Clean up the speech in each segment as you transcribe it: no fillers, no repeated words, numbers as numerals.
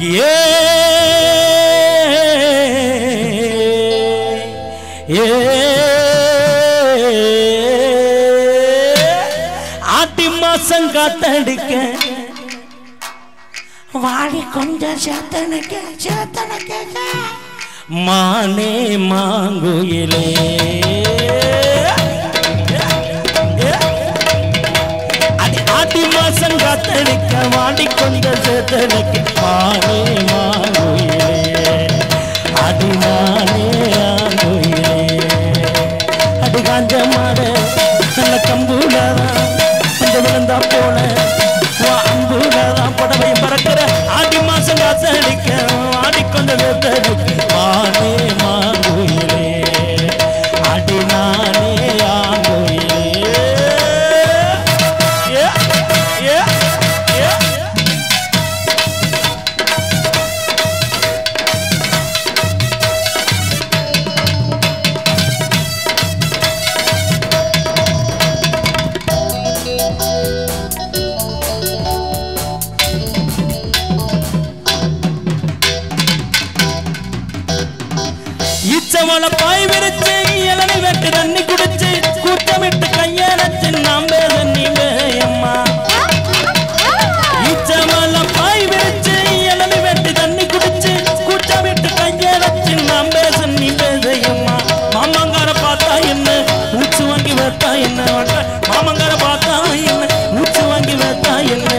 ஏ ஏ ஆட்டி மாசம் காத்தடிக்க வாடி கொஞ்சம் சேத்தனக்க மானே மாங்குயிலே ஆட்டி மாசம் காத்தடிக்க வாடி கொஞ்சம் சேத்தனக்க மானே மாங்குயிலே அடி நானே ஆங்குயிலே அடி காஞ்ச மாட நல்ல கம்பூலதான் கொஞ்சம் விழுந்தா போல அம்புலதான் புடவையும் பறக்கிற ஆடி மாசம் காத்தடிக்க ஆடிக்கொண்ட மானே மாங்குயிலே அடி நானே ஆங்குயிலே இச்சவள பாய் விரிச்சு இளநி வெட்டு தண்ணி குடிச்சு கூட்டமிட்டு கையடைச்சு நாம் நீ வேயம்மா இச்சவள பாய் விரிச்சு இளநி வெட்டு தண்ணி குடிச்சு கூட்டமிட்டு கையடைச்சு நாம் நீ வேயம்மா மாமங்கார பார்த்தா என்ன மூச்சு வாங்கி வைத்தா என்ன மாமங்கார பார்த்தா என்ன மூச்சு வாங்கி வைத்தா என்ன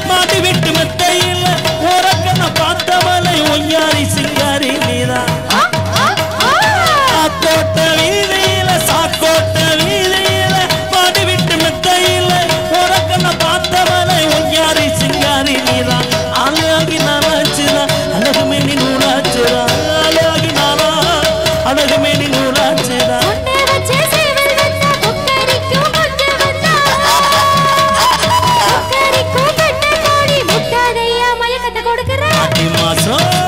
மாட்டி விட்டு மெத்தையில் ஓரக்கன பார்த்தவளை ஒய்யாரி சிங்காரி நீதான் சாக்கோட்ட வீதியில மாட்டி விட்டு மெத்தையில் ஓரக்கன பார்த்தவளை ஒய்யாரி சிங்காரி நீதான் ஆளாகி நாளாச்சுதான் அழகுமேனி நூலாச்சுதான் அழகுமேனி நூலாச்சுதான் ஆட்டி மாசம்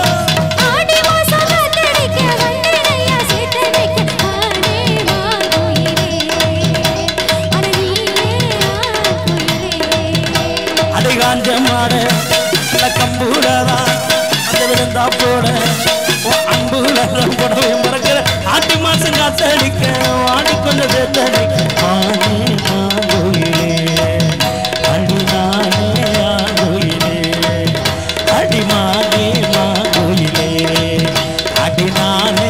காத்தடிக்க வாடிக்கொண்ட அடி நானே அடி மானே மாங்கோயிலே அடி நானே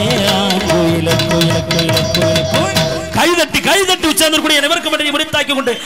கோயில கோயில கோயில கோயில கைதட்டி உச்சந்தர் கூடிய நிவர்க்க முடித்தாக்கி கொண்டு